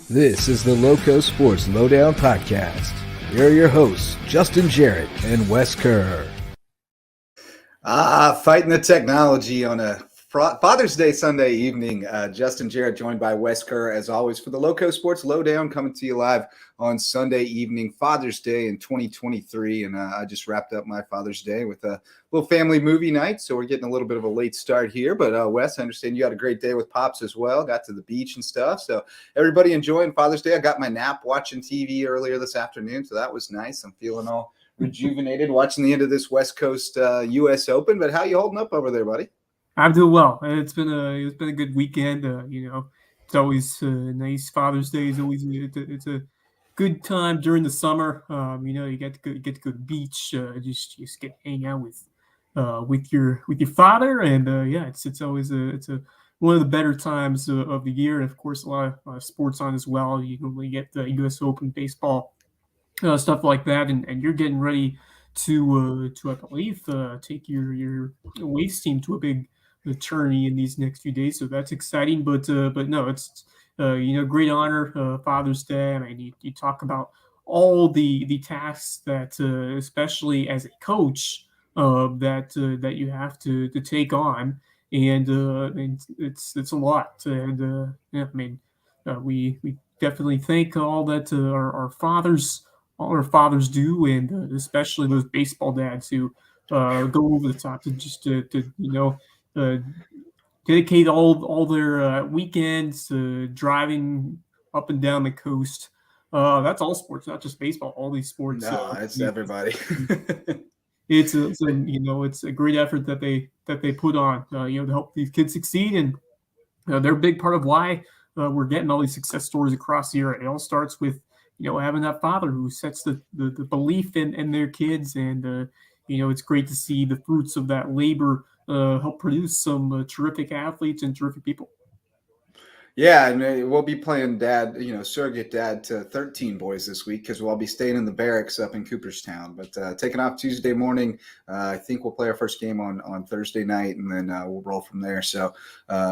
This is the LowcoSports Lowdown podcast. Here are your hosts, Justin Jarrett and Wes Kerr. Fighting the technology on a Father's Day Sunday evening. Justin Jarrett joined by Wes Kerr, as always, for the LowcoSports Lowdown, coming to you live on Sunday evening, Father's Day in 2023. And I just wrapped up my Father's Day with a little family movie night, so we're getting a little bit of a late start here. But Wes, I understand you had a great day with Pops as well, got to the beach and stuff. So everybody enjoying Father's Day. I got my nap watching TV earlier this afternoon, so that was nice. I'm feeling all rejuvenated watching the end of this West Coast U.S. Open. But how you holding up over there, buddy? I'm doing well. It's been a good weekend. It's always nice. Father's Day is always it's a good time during the summer. You get to go to the beach. Just get to hang out with your father, and it's always one of the better times of the year. And of course, a lot of sports on as well. You normally get the U.S. Open baseball, stuff like that, and you're getting ready to I believe take your Waves team to a big tourney in these next few days, so that's exciting. But no, it's great honor, Father's Day. I mean, you talk about all the tasks that especially as a coach that you have to take on, and it's a lot. And we definitely thank all that our fathers do, and especially those baseball dads who go over the top to dedicate all their weekends to driving up and down the coast. That's all sports, not just baseball. All these sports. No, it's everybody. It's a great effort that they put on, to help these kids succeed, and they're a big part of why we're getting all these success stories across the year. It all starts with having that father who sets the belief in their kids, and it's great to see the fruits of that labor help produce some terrific athletes and terrific people. Yeah, and we'll be playing surrogate dad to 13 boys this week, because we'll all be staying in the barracks up in Cooperstown. But taking off Tuesday morning, I think we'll play our first game on Thursday night, and then we'll roll from there. So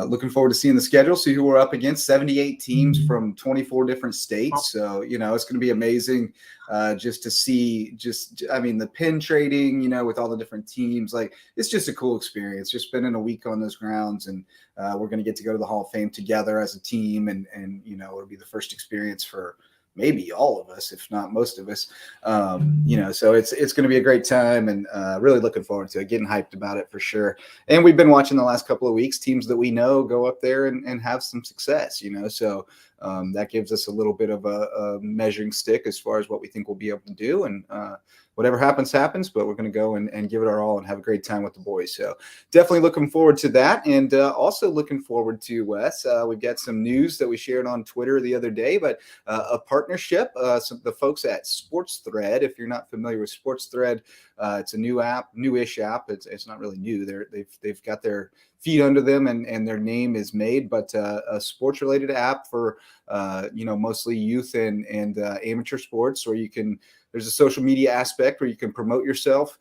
looking forward to seeing the schedule, see who we're up against. 78 teams from 24 different states. So, it's going to be amazing just to see the pin trading, with all the different teams. Like, it's just a cool experience. Just spending a week on those grounds, and we're going to get to go to the Hall of Fame together as a team, and it'll be the first experience for maybe all of us, if not most of us. So it's going to be a great time, and really looking forward to it, getting hyped about it for sure. And we've been watching the last couple of weeks, teams that we know go up there and have some success, so that gives us a little bit of a measuring stick as far as what we think we'll be able to do. And whatever happens, but we're going to go and give it our all and have a great time with the boys. So definitely looking forward to that. And also looking forward to, Wes, we've got some news that we shared on Twitter the other day, but a partnership, the folks at Sports Thread. If you're not familiar with Sports Thread, it's a newish app. It's not really new. They've got their feet under them, and their name is made, but a sports related app for mostly youth and amateur sports, where there's a social media aspect where you can promote yourself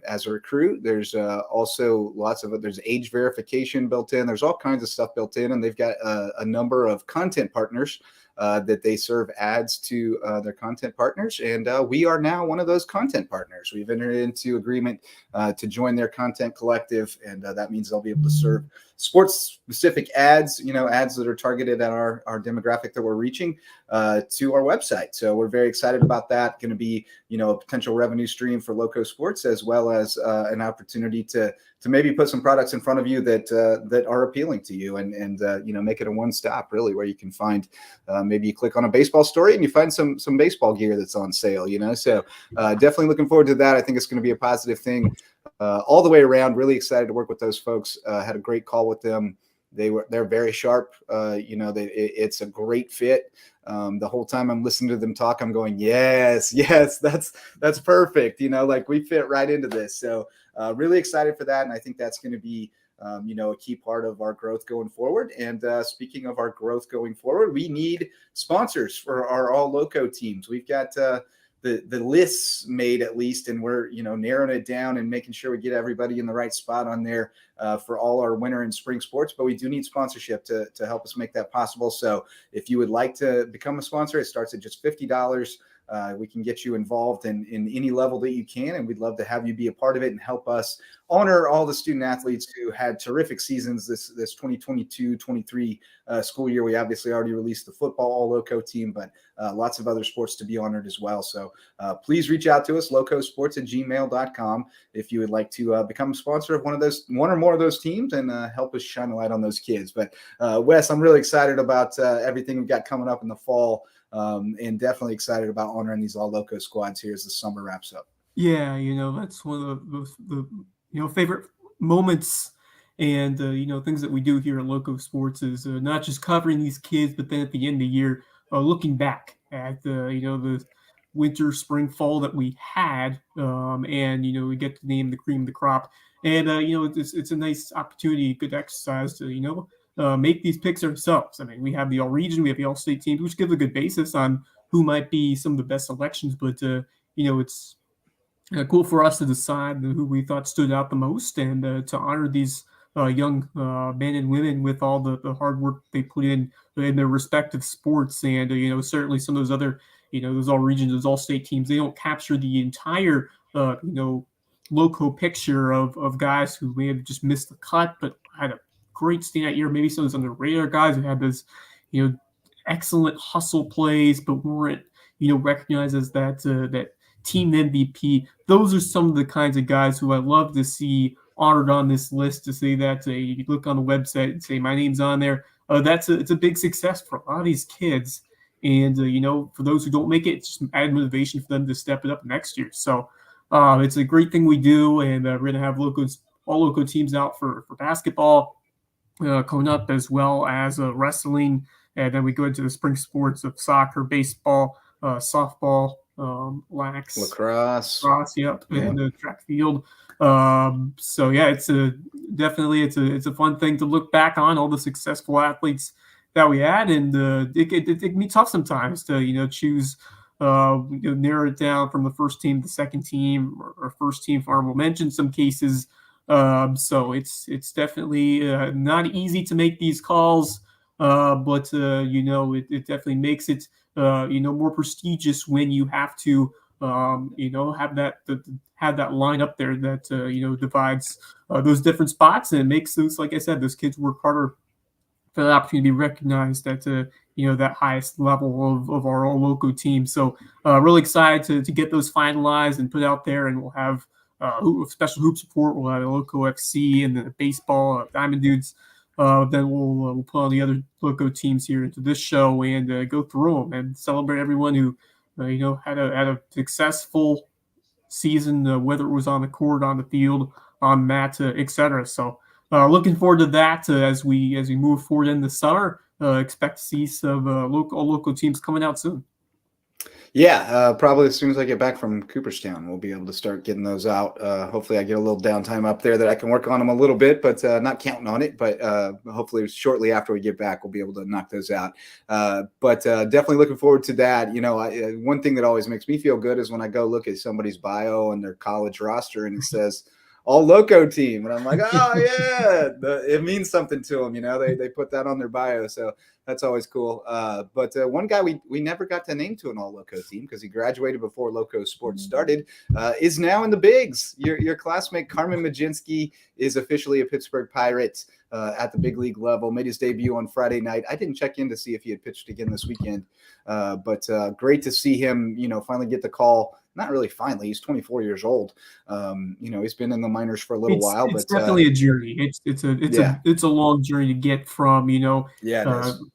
as a recruit. There's also there's age verification built in. There's all kinds of stuff built in, and they've got a number of content partners that they serve ads to their content partners. And we are now one of those content partners. We've entered into agreement to join their content collective, and that means they'll be able to serve sports-specific ads, ads that are targeted at our demographic that we're reaching to our website. So we're very excited about that. Going to be, a potential revenue stream for LowcoSports, as well as an opportunity to maybe put some products in front of you that are appealing to you, and make it a one-stop, really, where you can find, maybe you click on a baseball story and you find some baseball gear that's on sale, So definitely looking forward to that. I think it's going to be a positive thing all the way around. Really excited to work with those folks. Had a great call with them. They're very sharp. It's a great fit. The whole time I'm listening to them talk, I'm going, yes, that's perfect. We fit right into this. So really excited for that. And I think that's going to be, a key part of our growth going forward. And speaking of our growth going forward, we need sponsors for our All Lowco teams. We've got the lists made at least, and we're narrowing it down and making sure we get everybody in the right spot on there for all our winter and spring sports. But we do need sponsorship to help us make that possible. So if you would like to become a sponsor, it starts at just $50. We can get you involved in any level that you can, and we'd love to have you be a part of it and help us honor all the student athletes who had terrific seasons this 2022-23 school year. We obviously already released the football all Lowco team, but lots of other sports to be honored as well. So please reach out to us, LowcoSports@gmail.com, if you would like to become a sponsor of one or more of those teams and help us shine a light on those kids. But Wes, I'm really excited about everything we've got coming up in the fall. And definitely excited about honoring these all Lowco squads here as the summer wraps up. Yeah, that's one of the favorite moments and things that we do here at Lowco Sports is not just covering these kids, but then at the end of the year, looking back at the winter, spring, fall that we had, and we get to name the cream of the crop, and it's a nice opportunity, good exercise to make these picks ourselves. I mean, we have the all-region, we have the all-state teams, which give a good basis on who might be some of the best selections. But, it's cool for us to decide who we thought stood out the most and to honor these young men and women with all the hard work they put in their respective sports. And, certainly some of those other, those all-regions, those all-state teams, they don't capture the entire, Lowco picture of guys who may have just missed the cut, but had a great standout year. Maybe some of those under the radar guys who had those, excellent hustle plays, but weren't, recognized as that team MVP. Those are some of the kinds of guys who I love to see honored on this list. To say that you look on the website and say my name's on there. It's a big success for a lot of these kids. And for those who don't make it, it's just added motivation for them to step it up next year. So it's a great thing we do, and we're gonna have all Lowco teams out for basketball coming up, as well as wrestling, and then we go into the spring sports of soccer, baseball, softball, lacrosse, yep, and the track field. So yeah, it's definitely a fun thing to look back on all the successful athletes that we had, and it can be tough sometimes to choose. Narrow it down from the first team, the second team, or first team for honorable mention. Some cases. So it's definitely not easy to make these calls, but it definitely makes it more prestigious when you have to have that line up there that divides those different spots, and it makes those, like I said, those kids work harder for the opportunity to be recognized at that highest level of our all Lowco team. So really excited to get those finalized and put out there, and we'll have special hoop support. We'll have a Lowco FC and the baseball Diamond Dudes. Then we'll put all the other Lowco teams here into this show and go through them and celebrate everyone who had a successful season, whether it was on the court, on the field, on mat, etc. So looking forward to that as we move forward in the summer. Expect to see some Lowco teams coming out soon. Yeah, probably as soon as I get back from Cooperstown, we'll be able to start getting those out. Hopefully I get a little downtime up there that I can work on them a little bit, but not counting on it. But hopefully shortly after we get back, we'll be able to knock those out. But definitely looking forward to that. One thing that always makes me feel good is when I go look at somebody's bio and their college roster and it says all Lowco team. And I'm like, oh yeah, it means something to them. They put that on their bio. So that's always cool. But one guy we never got to name to an all Lowco team because he graduated before LowcoSports started is now in the bigs. Your classmate Carmen Majinski is officially a Pittsburgh Pirate at the big league level. Made his debut on Friday night. I didn't check in to see if he had pitched again this weekend, but great to see him finally get the call. Not really finally. He's 24 years old. He's been in the minors for a little while. It's definitely a journey. It's a long journey to get from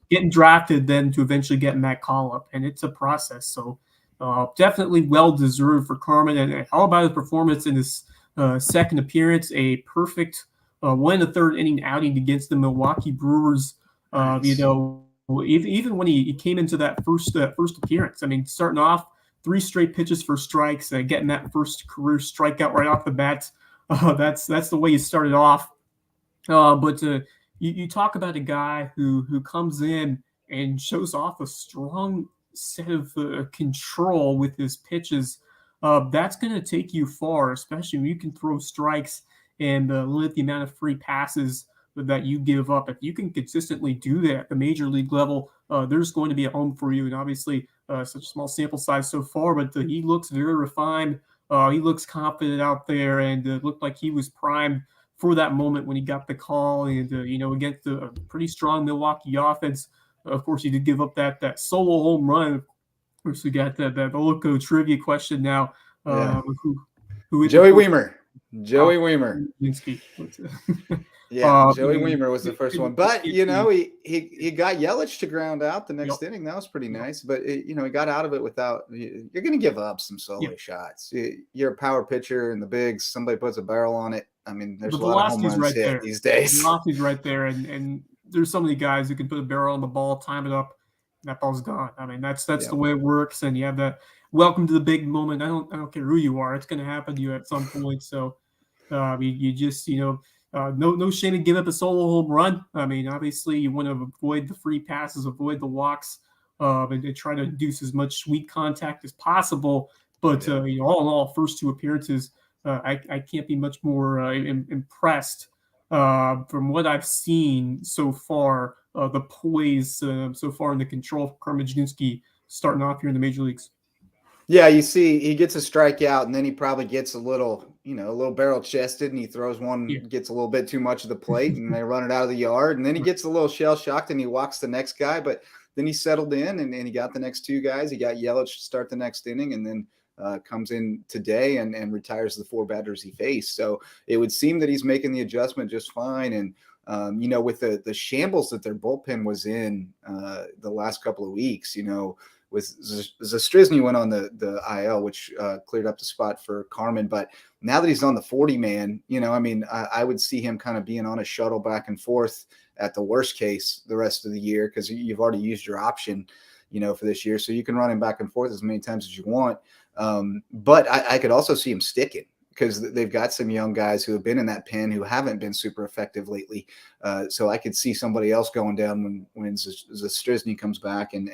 getting drafted then to eventually getting that call up, and it's a process. So definitely well deserved for Carmen, and all about his performance in his second appearance, a perfect 1 1/3 inning outing against the Milwaukee Brewers. Nice. Even when he came into that first appearance, I mean, starting off 3 straight pitches for strikes, getting that first career strikeout right off the bat. That's the way you started off. But you talk about a guy who comes in and shows off a strong set of control with his pitches, that's going to take you far, especially when you can throw strikes and limit the amount of free passes that you give up. If you can consistently do that at the major league level, there's going to be a home for you. And obviously, such a small sample size so far, but he looks very refined. He looks confident out there, and looked like he was primed for that moment when he got the call. And against a pretty strong Milwaukee offense, of course, he did give up that solo home run. Of course, we got that Lowco trivia question now. Who Joey Weimer. Joey Weimer. Yeah, Joey Weimer was the first one, but he got Yelich to ground out the next inning. That was pretty nice, but he got out of it without. You're going to give up some solo shots. You're a power pitcher in the bigs. Somebody puts a barrel on it. I mean, there's a lot of home runs right hit these days. The velocity's right there, and there's so many guys who can put a barrel on the ball, time it up, and that ball's gone. I mean, that's the way it works, and you have that welcome to the big moment. I don't care who you are; it's going to happen to you at some point. So, you just no shame in giving up a solo home run. I mean, obviously, you want to avoid the free passes, avoid the walks, and try to induce as much sweet contact as possible. But all in all, first two appearances, I can't be much more impressed from what I've seen so far. The poise so far in the control of Kerr starting off here in the major leagues. Yeah, you see, he gets a strikeout, and then he probably gets a little barrel chested, and he throws one, gets a little bit too much of the plate, and they run it out of the yard, and then he gets a little shell shocked, and he walks the next guy, but then he settled in, and he got the next two guys. He got Yelich to start the next inning, and then comes in today and retires the four batters he faced. So it would seem that he's making the adjustment just fine, and with the shambles that their bullpen was in the last couple of weeks, with Zastryzny went on the IL, which cleared up the spot for Carmen. But now that he's on the 40-man, I would see him kind of being on a shuttle back and forth at the worst case the rest of the year, because you've already used your option, for this year. So you can run him back and forth as many times as you want. But I could also see him sticking, because they've got some young guys who have been in that pen who haven't been super effective lately. So I could see somebody else going down when Zastryzny comes back, and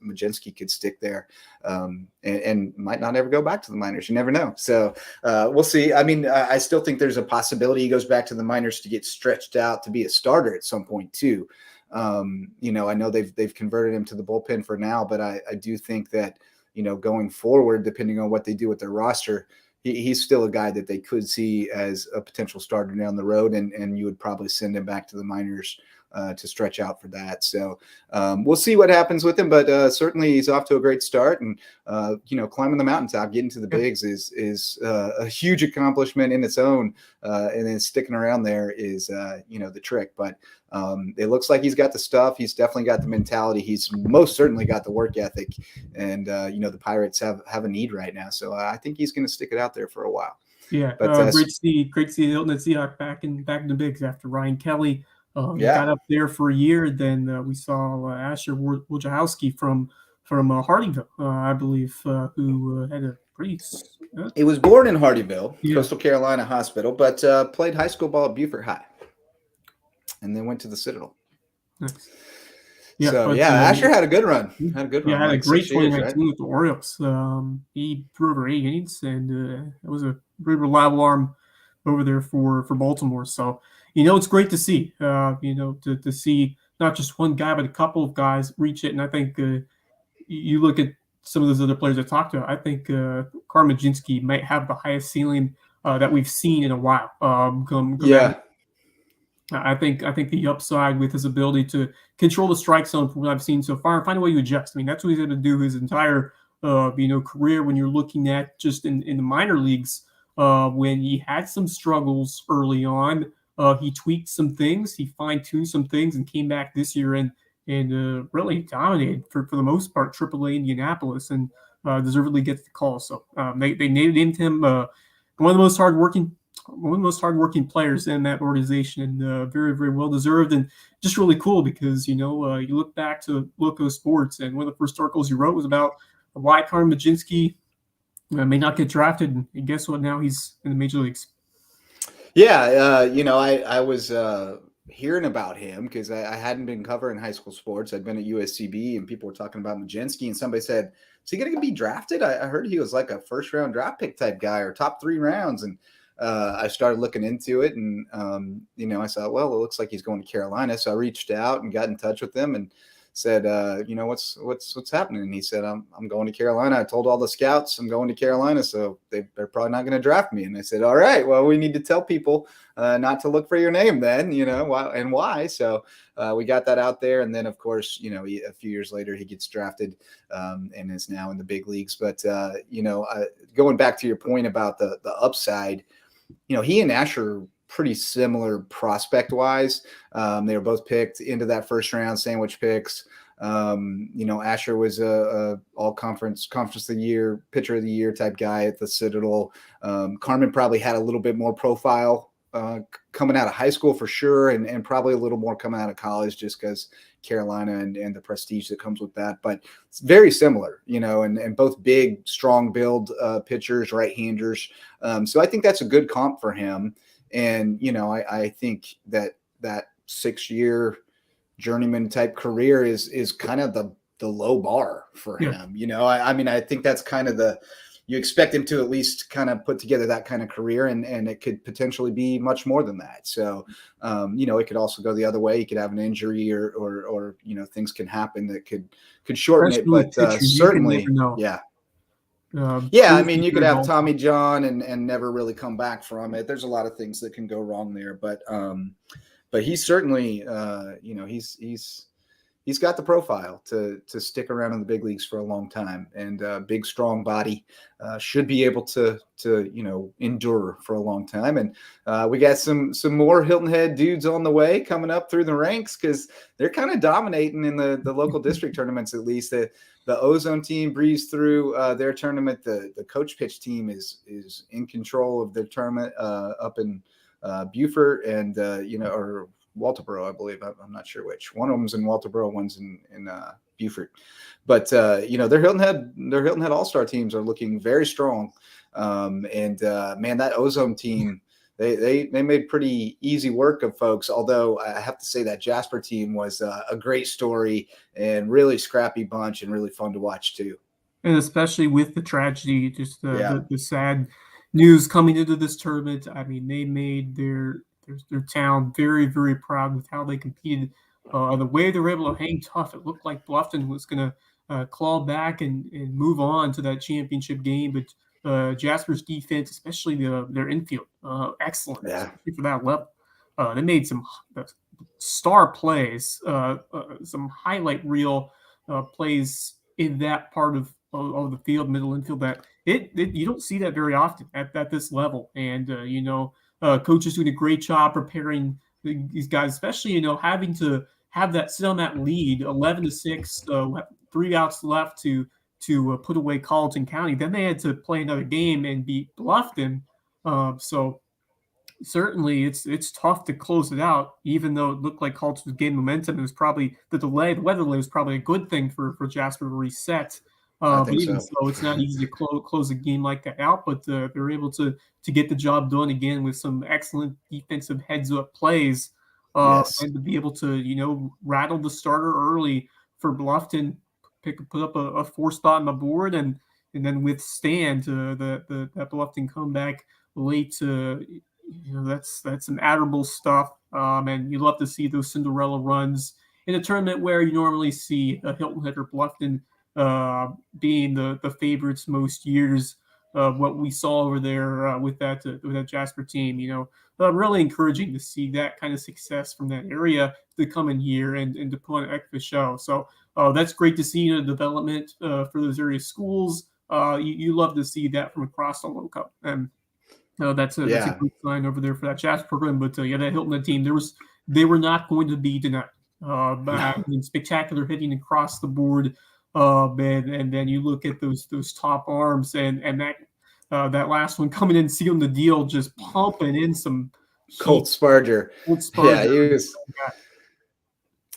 Mlodzinski could stick there and might not ever go back to the minors. You never know. So we'll see. I mean, I still think there's a possibility he goes back to the minors to get stretched out to be a starter at some point too. I know they've converted him to the bullpen for now, but I do think that, going forward, depending on what they do with their roster, he's still a guy that they could see as a potential starter down the road, and you would probably send him back to the minors to stretch out for that. So we'll see what happens with him, but certainly he's off to a great start, and climbing the mountaintop, getting to the bigs is a huge accomplishment in its own, and then sticking around there is the trick. But it looks like he's got the stuff. He's definitely got the mentality. He's most certainly got the work ethic, and the Pirates have a need right now. So I think he's going to stick it out there for a while. Yeah, but great to see Hilton Seahawk back in the bigs after Ryan Kelly got up there for a year. Then we saw Asher Wojciechowski from Hardyville, I believe, who had a pretty. He was born in Hardyville, Coastal Carolina Hospital, but played high school ball at Beaufort High, and then went to the Citadel. Nice. Yeah, so Asher had a good run. Had a good run. Yeah, had a great 2019 with the Orioles. He threw over 8 innings, and it was a very reliable arm over there for Baltimore. So it's great to see. To see not just one guy, but a couple of guys reach it. And I think you look at some of those other players I talked about. I think Kerr might have the highest ceiling that we've seen in a while. I think the upside with his ability to control the strike zone from what I've seen so far and find a way to adjust. I mean, that's what he's going to do his entire career. When you're looking at just in the minor leagues, when he had some struggles early on, he tweaked some things, he fine-tuned some things, and came back this year and really dominated for the most part AAA Indianapolis, and deservedly gets the call. So they named him one of the most hardworking players in that organization, and very, very well deserved, and just really cool because you look back to Lowco Sports, and one of the first articles you wrote was about why Kerr Mlodzinski may not get drafted, and guess what? Now he's in the major leagues. Yeah, I was hearing about him because I hadn't been covering high school sports. I'd been at USCB and people were talking about Majinski, and somebody said, "Is he going to be drafted?" I heard he was like a first round draft pick type guy or top 3 rounds. And I started looking into it, and I thought, well, it looks like he's going to Carolina. So I reached out and got in touch with him and said, what's happening? And he said, I'm going to Carolina. I told all the scouts I'm going to Carolina, so they're probably not going to draft me. And I said, all right, well, we need to tell people not to look for your name then, why. So we got that out there. And then, of course, a few years later, he gets drafted and is now in the big leagues. But, going back to your point about the upside, he and Asher pretty similar prospect wise. They were both picked into that first round, sandwich picks. Asher was a all conference of the year, pitcher of the year type guy at the Citadel. Carmen probably had a little bit more profile coming out of high school for sure. And probably a little more coming out of college just because Carolina and the prestige that comes with that, but it's very similar, and both big, strong build pitchers, right-handers. So I think that's a good comp for him. And, I think that 6-year journeyman type career is kind of the low bar for him. I think that's kind of you expect him to at least kind of put together that kind of career, and it could potentially be much more than that. So, it could also go the other way. He could have an injury or things can happen that could shorten Especially it. But certainly, yeah. You could have Tommy John and never really come back from it. There's a lot of things that can go wrong there, but he's certainly, he's got the profile to stick around in the big leagues for a long time, and big, strong body should be able to endure for a long time. And we got some more Hilton Head dudes on the way coming up through the ranks because they're kind of dominating in the local district tournaments. At least the Ozone team breezed through their tournament. The coach pitch team is in control of their tournament up in Beaufort and or Walterboro, I believe. I'm not sure which. One of them's in Walterboro, one's in Beaufort. But their Hilton Head All-Star teams are looking very strong. Man, that Ozone team, they made pretty easy work of folks. Although I have to say that Jasper team was a great story and really scrappy bunch and really fun to watch too. And especially with the tragedy, just the sad news coming into this tournament. I mean, they made their town very, very proud with how they competed. The way they were able to hang tough, it looked like Bluffton was going to claw back and move on to that championship game. But Jasper's defense, especially their infield, excellent for that level. They made some star plays, some highlight reel plays in that part of the field, middle infield. That you don't see that very often at this level. And coach is doing a great job preparing these guys, especially having to have that sit on that lead 11-6, 3 outs left to put away Carleton County. Then they had to play another game and beat Bluffton. So certainly it's tough to close it out, even though it looked like Carleton was gaining momentum. It was probably the weather delay was probably a good thing for Jasper to reset. But even so, it's not easy to close a game like that out. But they're able to get the job done again with some excellent defensive heads-up plays, and to be able to rattle the starter early for Bluffton, put up a 4 spot on the board, and then withstand the Bluffton comeback late. That's some admirable stuff, and you love to see those Cinderella runs in a tournament where you normally see Hilton Head or Bluffton being the favorites most years. What we saw over there with that Jasper team, really encouraging to see that kind of success from that area to come in here and to put on an extra show. So that's great to see development for those area schools. You love to see that from across the Lowco, and that's a good sign over there for that Jasper program. But that Hilton Head team, they were not going to be denied. Spectacular hitting across the board. And then you look at those top arms and that last one coming in, sealing the deal, just pumping in some Colt Sparger. Yeah, he was.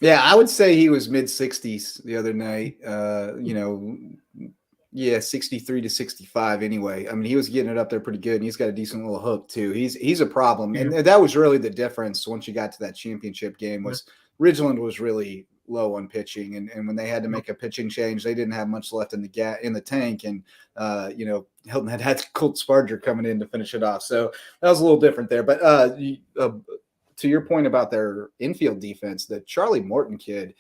Yeah, I would say he was mid-60s the other night. Yeah, 63 to 65 anyway. I mean, he was getting it up there pretty good, and he's got a decent little hook too. He's a problem. Yeah. And that was really the difference once you got to that championship game was Ridgeland was really low on pitching. And when they had to make a pitching change, they didn't have much left in the tank. And Hilton had Colt Sparger coming in to finish it off. So that was a little different there. But to your point about their infield defense, the Charlie Morton kid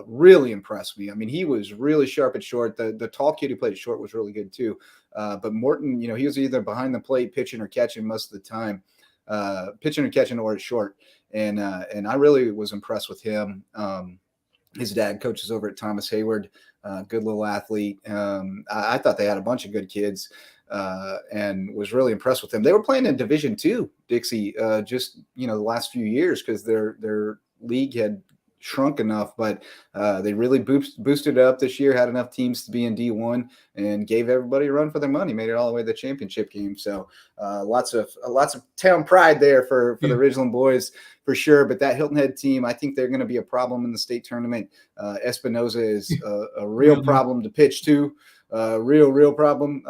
really impressed me. I mean, he was really sharp at short. The tall kid who played at short was really good too. But Morton, he was either behind the plate pitching or catching most of the time, pitching or catching or at short. And I really was impressed with him. His dad coaches over at Thomas Hayward, good little athlete. I thought they had a bunch of good kids. And was really impressed with them. They were playing in Division II, Dixie, just the last few years because their league had shrunk enough, but they really boosted it up this year. Had enough teams to be in D1 and gave everybody a run for their money. Made it all the way to the championship game. So lots of town pride there for the Ridgeland boys for sure. But that Hilton Head team, I think they're going to be a problem in the state tournament. Espinoza is a real problem to pitch to. Real problem.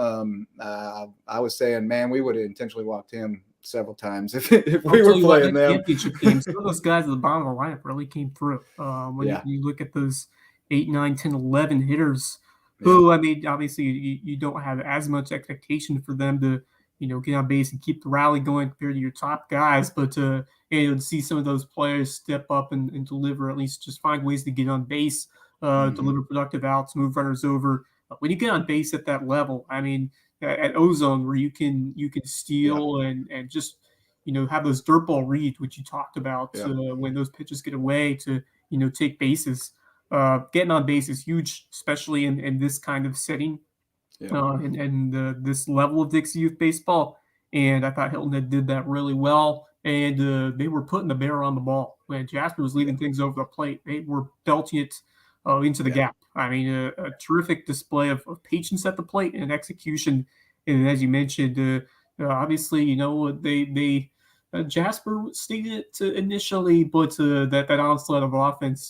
I was saying, man, we would have intentionally walked him several times if we were playing them. Championship games, some of those guys at the bottom of the lineup really came through. When you look at those 8, 9, 10, 11 hitters, who, I mean, obviously you don't have as much expectation for them to, get on base and keep the rally going compared to your top guys, but to see some of those players step up and deliver, at least just find ways to get on base, deliver productive outs, move runners over. When you get on base at that level, I mean, at Ozone where you can steal and just have those dirt ball reads, which you talked about when those pitches get away to take bases. Getting on base is huge, especially in this kind of setting and this level of Dixie Youth baseball. And I thought Hilton Head did that really well. And they were putting the bear on the ball when Jasper was leaving things over the plate. They were belting it into the gap. I mean, a terrific display of patience at the plate and execution. And as you mentioned, obviously, they Jasper stated it initially, but that onslaught of offense,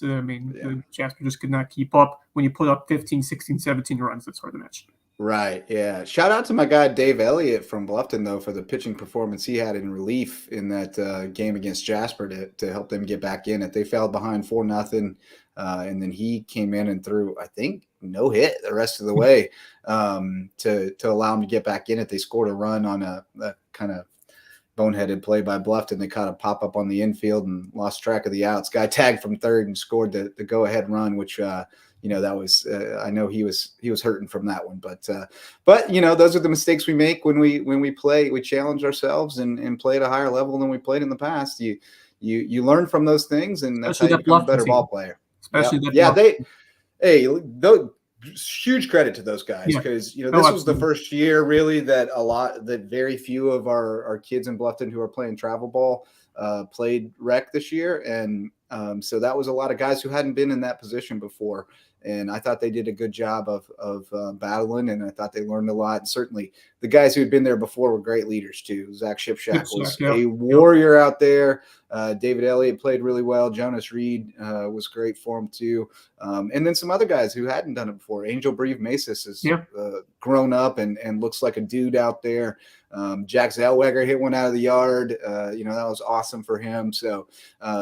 Jasper just could not keep up when you put up 15, 16, 17 runs. That's hard to match. Right. Yeah. Shout out to my guy, Dave Elliott from Bluffton, though, for the pitching performance he had in relief in that game against Jasper to help them get back in it. They fell behind 4-0. And then he came in and threw, I think, no hit the rest of the way to allow him to get back in it. They scored a run on a kind of boneheaded play by Bluffton. They caught a pop up on the infield and lost track of the outs. Guy tagged from third and scored the go ahead run, which that was I know he was hurting from that one. But those are the mistakes we make when we play. We challenge ourselves and play at a higher level than we played in the past. You learn from those things, and that's how you become a better ball player. Especially huge credit to those guys because this was the first year really that very few of our kids in Bluffton who are playing travel ball played rec this year, and so that was a lot of guys who hadn't been in that position before. And I thought they did a good job of battling, and I thought they learned a lot. And certainly the guys who had been there before were great leaders too. Zach Shipshack was a warrior out there. David Elliott played really well. Jonas Reed was great for him too. And then some other guys who hadn't done it before. Angel Breve Masis has grown up and looks like a dude out there. Jack Zellweger hit one out of the yard. That was awesome for him. So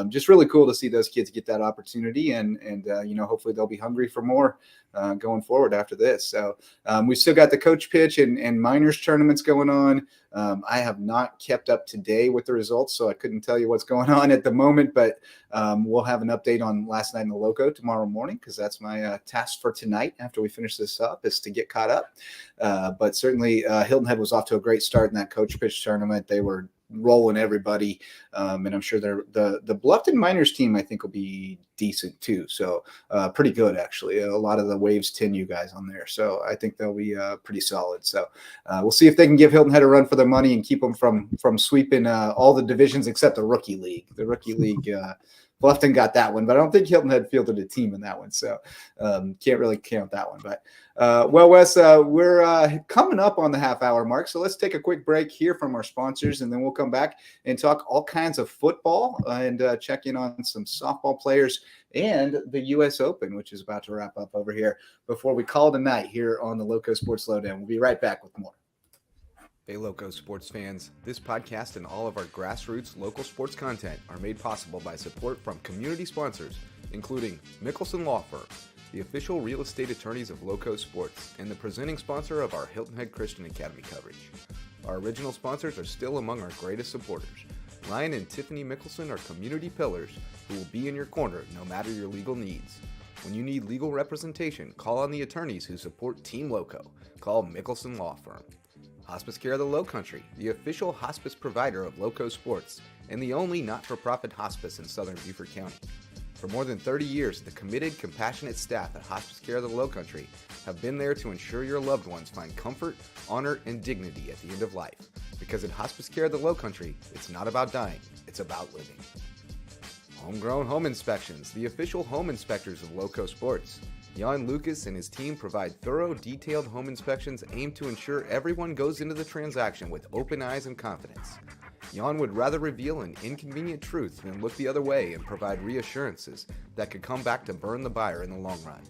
just really cool to see those kids get that opportunity, and hopefully they'll be hungry for more going forward after this. So we've still got the coach pitch and minors tournaments going on. I have not kept up today with the results, so I couldn't tell you what's going on at the moment, but we'll have an update on last night in the Loco tomorrow morning, because that's my task for tonight after we finish this up, is to get caught up. But certainly Hilton Head was off to a great start in that coach pitch tournament. They were rolling everybody, and I'm sure the Bluffton Miners team I think will be decent too. So pretty good actually. A lot of the Waves 10U guys on there, so I think they'll be pretty solid. So we'll see if they can give Hilton Head a run for their money and keep them from sweeping all the divisions except the rookie league. The rookie league Bluffton got that one, but I don't think Hilton Head fielded a team in that one, so can't really count that one. But well, Wes, we're coming up on the half-hour mark, so let's take a quick break here from our sponsors, and then we'll come back and talk all kinds of football and check in on some softball players and the U.S. Open, which is about to wrap up over here before we call it a night here on the Loco Sports Lowdown. We'll be right back with more. Hey Loco sports fans, this podcast and all of our grassroots local sports content are made possible by support from community sponsors, including Mickelson Law Firm, the official real estate attorneys of Loco Sports, and the presenting sponsor of our Hilton Head Christian Academy coverage. Our original sponsors are still among our greatest supporters. Ryan and Tiffany Mickelson are community pillars who will be in your corner no matter your legal needs. When you need legal representation, call on the attorneys who support Team Loco. Call Mickelson Law Firm. Hospice Care of the Lowcountry, the official hospice provider of Loco Sports, and the only not-for-profit hospice in southern Beaufort County. For more than 30 years, the committed, compassionate staff at Hospice Care of the Lowcountry have been there to ensure your loved ones find comfort, honor, and dignity at the end of life. Because at Hospice Care of the Lowcountry, it's not about dying, it's about living. Homegrown Home Inspections, the official home inspectors of Loco Sports. Jan Lucas and his team provide thorough, detailed home inspections aimed to ensure everyone goes into the transaction with open eyes and confidence. Jan would rather reveal an inconvenient truth than look the other way and provide reassurances that could come back to burn the buyer in the long run.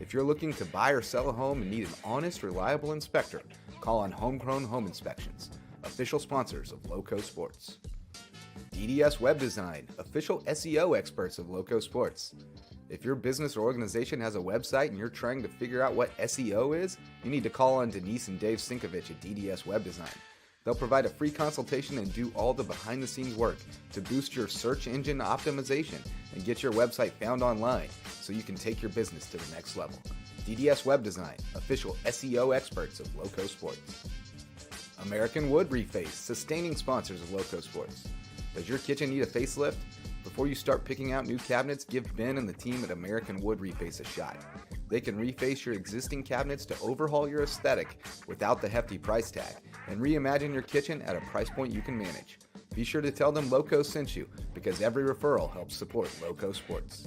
If you're looking to buy or sell a home and need an honest, reliable inspector, call on Homegrown Home Inspections, official sponsors of Loco Sports. DDS Web Design, official SEO experts of Loco Sports. If your business or organization has a website and you're trying to figure out what SEO is, you need to call on Denise and Dave Sinkovich at DDS Web Design. They'll provide a free consultation and do all the behind-the-scenes work to boost your search engine optimization and get your website found online so you can take your business to the next level. DDS Web Design, official SEO experts of Loco Sports. American Wood Reface, sustaining sponsors of Loco Sports. Does your kitchen need a facelift? Before you start picking out new cabinets, give Ben and the team at American Wood Reface a shot. They can reface your existing cabinets to overhaul your aesthetic without the hefty price tag and reimagine your kitchen at a price point you can manage. Be sure to tell them Loco sent you because every referral helps support Loco Sports.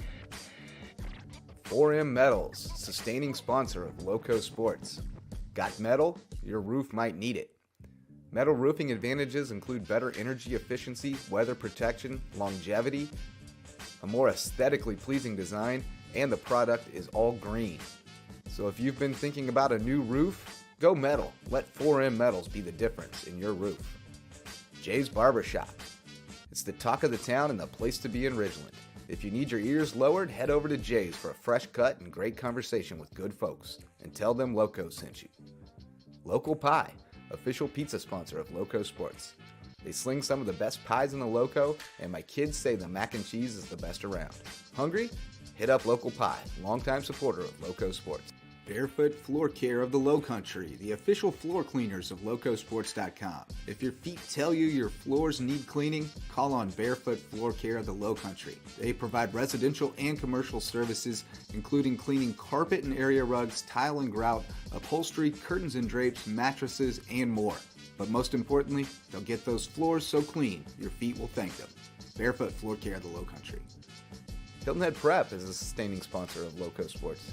4M Metals, sustaining sponsor of Loco Sports. Got metal? Your roof might need it. Metal roofing advantages include better energy efficiency, weather protection, longevity, a more aesthetically pleasing design, and the product is all green. So if you've been thinking about a new roof, go metal. Let 4M Metals be the difference in your roof. Jay's Barbershop. It's the talk of the town and the place to be in Ridgeland. If you need your ears lowered, head over to Jay's for a fresh cut and great conversation with good folks. And tell them Loco sent you. Local Pie, official pizza sponsor of Loco Sports. They sling some of the best pies in the Loco, and my kids say the mac and cheese is the best around. Hungry? Hit up Local Pie, longtime supporter of Loco Sports. Barefoot Floor Care of the Lowcountry, the official floor cleaners of LowcoSports.com. If your feet tell you your floors need cleaning, call on Barefoot Floor Care of the Lowcountry. They provide residential and commercial services, including cleaning carpet and area rugs, tile and grout, upholstery, curtains and drapes, mattresses, and more. But most importantly, they'll get those floors so clean, your feet will thank them. Barefoot Floor Care of the Lowcountry. Hilton Head Prep is a sustaining sponsor of Loco Sports,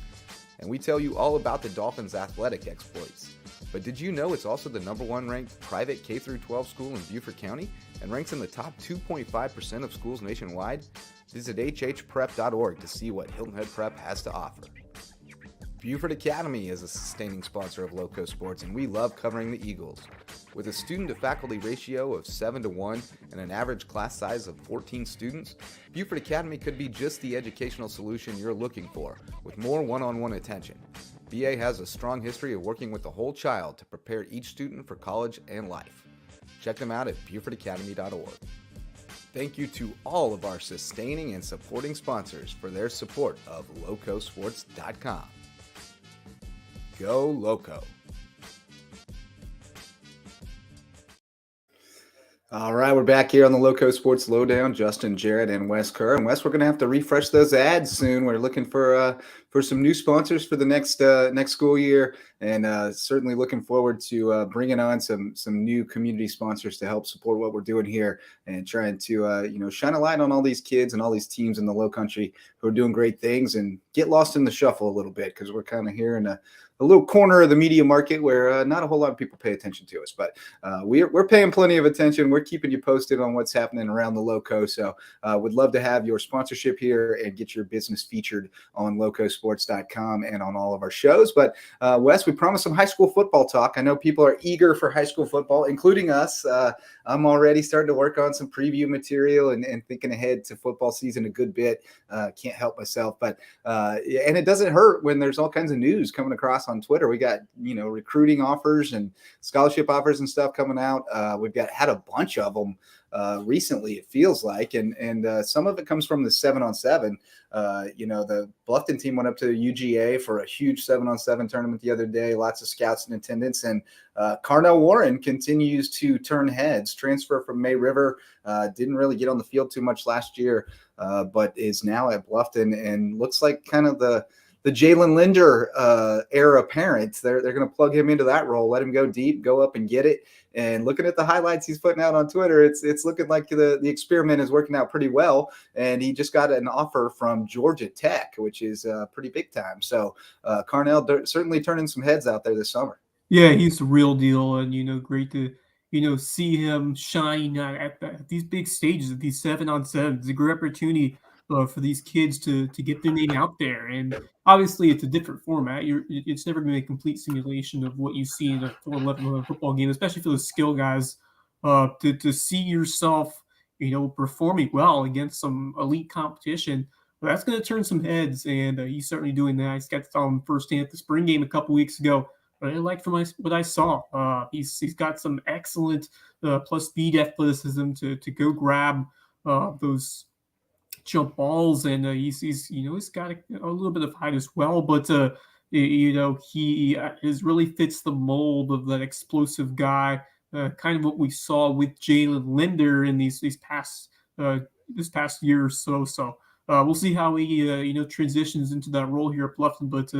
and we tell you all about the Dolphins' athletic exploits. But did you know it's also the #1 ranked private K-12 school in Beaufort County and ranks in the top 2.5% of schools nationwide? Visit hhprep.org to see what Hilton Head Prep has to offer. Beaufort Academy is a sustaining sponsor of Loco Sports, and we love covering the Eagles. With a student-to-faculty ratio of 7-1 and an average class size of 14 students, Beaufort Academy could be just the educational solution you're looking for, with more one-on-one attention. BA has a strong history of working with the whole child to prepare each student for college and life. Check them out at BeaufortAcademy.org. Thank you to all of our sustaining and supporting sponsors for their support of LowcoSports.com. Go Loco! All right, we're back here on the Loco Sports Lowdown. Justin, Jarrett, and Wes Kerr. And Wes, we're going to have to refresh those ads soon. We're looking for for some new sponsors for the next school year, and certainly looking forward to bringing on some new community sponsors to help support what we're doing here and trying to shine a light on all these kids and all these teams in the Lowcountry who are doing great things and get lost in the shuffle a little bit, because we're kind of here in a little corner of the media market where not a whole lot of people pay attention to us, but we're paying plenty of attention. We're keeping you posted on what's happening around the Lowco. So would love to have your sponsorship here and get your business featured on LowcoSports.com and on all of our shows. But Wes, we promised some high school football talk. I know people are eager for high school football, including us. I'm already starting to work on some preview material and thinking ahead to football season a good bit. Can't help myself, but and it doesn't hurt when there's all kinds of news coming across on Twitter. We got recruiting offers and scholarship offers and stuff coming out. We've had a bunch of them recently, it feels like, and some of it comes from the 7-on-7. The Bluffton team went up to UGA for a huge 7-on-7 tournament the other day. Lots of scouts in attendance, and Carnell Warren continues to turn heads. Transfer from May River, didn't really get on the field too much last year, but is now at Bluffton and looks like kind of the Jalen Linder era parent. They're going to plug him into that role, let him go deep, go up and get it. And looking at the highlights he's putting out on Twitter, it's looking like the experiment is working out pretty well. And he just got an offer from Georgia Tech, which is pretty big time. So Carnell certainly turning some heads out there this summer. Yeah, he's the real deal, and great to see him shine at these big stages, at these 7-on-7s. It's a great opportunity for these kids to get their name out there. And obviously, it's a different format. It's never going to be a complete simulation of what you see in a 4-11 football game, especially for the skill guys. To see yourself, performing well against some elite competition, well, that's going to turn some heads, and he's certainly doing that. He's got to tell him firsthand at the spring game a couple weeks ago. But I liked from what I saw. He's got some excellent plus speed athleticism to go grab those jump balls, and he's got a little bit of height as well. But he really fits the mold of that explosive guy. Kind of what we saw with Jalen Linder in this past year or so. So we'll see how he transitions into that role here at Bluffton. But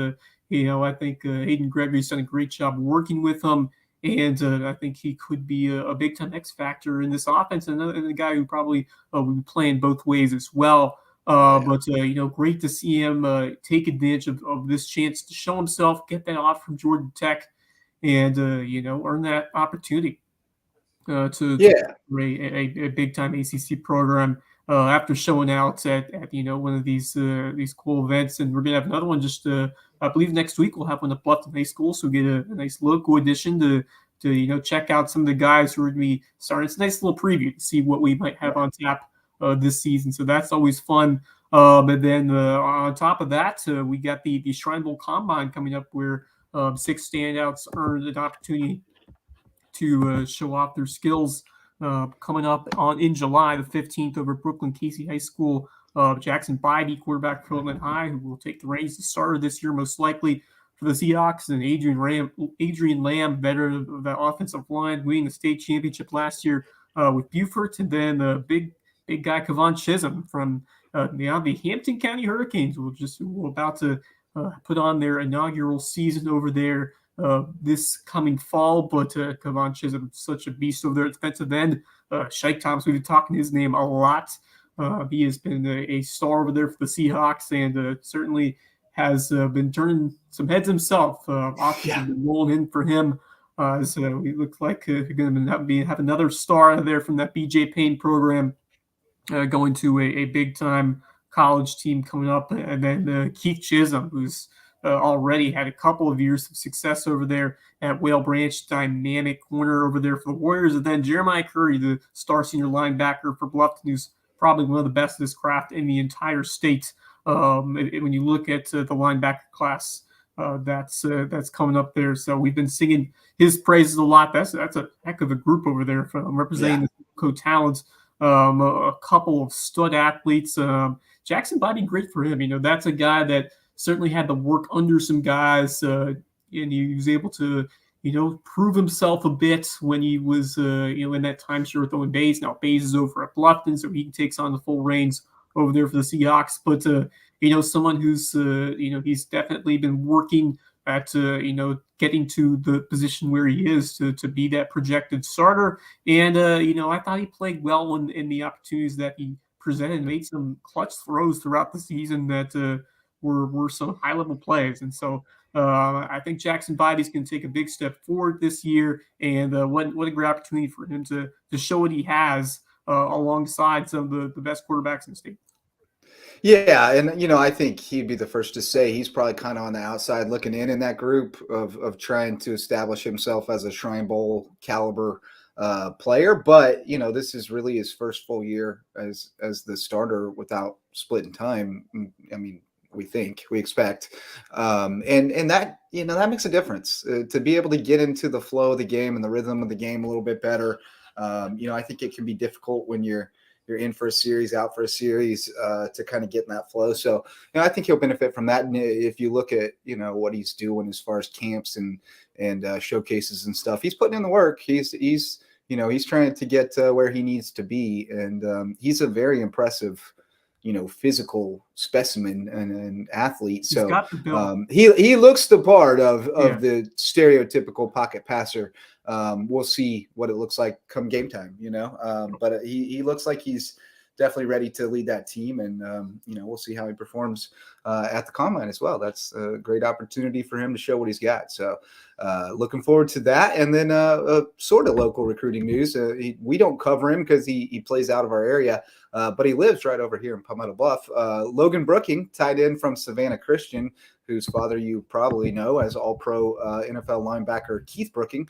I think Hayden Gregory's done a great job working with him, and I think he could be a big-time X factor in this offense, and a guy who probably will be playing both ways as well. But great to see him take advantage of this chance to show himself, get that off from Georgia Tech, and earn that opportunity to a big-time ACC program. After showing out at one of these cool events, and we're gonna have another one just I believe next week we'll have one at Bluffton High School, so we'll get a nice local edition to check out some of the guys who are gonna be starting. It's a nice little preview to see what we might have on tap this season, so that's always fun. And then on top of that, we got the Shrine Bowl Combine coming up, where 6 standouts earned an opportunity to show off their skills. Coming up in July the 15th over Brooklyn Casey High School. Jackson Bybee, quarterback for Kirtland High, who will take the reins to starter this year most likely for the Seahawks, and Adrian Lamb, veteran of that offensive line, winning the state championship last year with Beaufort. And then big guy Kavan Chisholm from the Hampton County Hurricanes, who are about to put on their inaugural season over there this coming fall. But Kavan Chisholm, such a beast over there at defensive end. Shike Thomas, we've been talking his name a lot. He has been a star over there for the Seahawks, and certainly has been turning some heads himself. Options have been rolling in for him. So he looks like you're going to have another star out of there from that BJ Payne program going to a big-time college team coming up. And then Keith Chisholm, who's already had a couple of years of success over there at Whale Branch, dynamic corner over there for the Warriors. And then Jeremiah Curry, the star senior linebacker for Bluffton, who's probably one of the best of this craft in the entire state. When you look at the linebacker class that's coming up there, so we've been singing his praises a lot. That's a heck of a group over there from representing the Lowco talents. A couple of stud athletes. Jackson Bybee, great for him. That's a guy that certainly had to work under some guys, and he was able to prove himself a bit when he was, in that timeshare with Owen Bays. Now Bays is over at Bluffton, so he takes on the full reins over there for the Seahawks. But, someone who's he's definitely been working at getting to the position where he is to be that projected starter. And I thought he played well in the opportunities that he presented, made some clutch throws throughout the season that were some high level plays. And so I think Jackson Bibby's going to take a big step forward this year, and what a great opportunity for him to show what he has alongside some of the best quarterbacks in the state. Yeah, and I think he'd be the first to say he's probably kind of on the outside looking in that group of trying to establish himself as a Shrine Bowl caliber player. But this is really his first full year as the starter without splitting time. I mean, we expect, and that that makes a difference to be able to get into the flow of the game and the rhythm of the game a little bit better. I think it can be difficult when you're in for a series, out for a series, to kind of get in that flow. So, I think he'll benefit from that. And if you look at, what he's doing as far as camps and showcases and stuff, he's putting in the work. He's trying to get to where he needs to be. And he's a very impressive, physical specimen and athlete. So he looks the part of the stereotypical pocket passer. We'll see what it looks like come game time, but he looks like he's definitely ready to lead that team. And, we'll see how he performs at the combine as well. That's a great opportunity for him to show what he's got. So looking forward to that. And then sort of local recruiting news. We don't cover him because he plays out of our area, but he lives right over here in Palmetto Bluff. Logan Brooking, tight end from Savannah Christian, whose father you probably know as all-pro NFL linebacker Keith Brooking.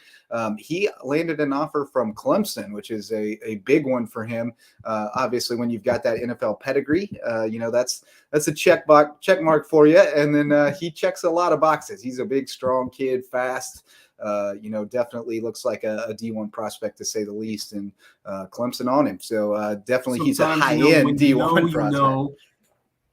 He landed an offer from Clemson, which is a big one for him. Obviously, when you've got that NFL pedigree, that's a check mark for you. And then he checks a lot of boxes. He's a big, strong kid, fast. Definitely looks like a D1 prospect to say the least, and Clemson on him. So definitely he's a high-end D1 prospect.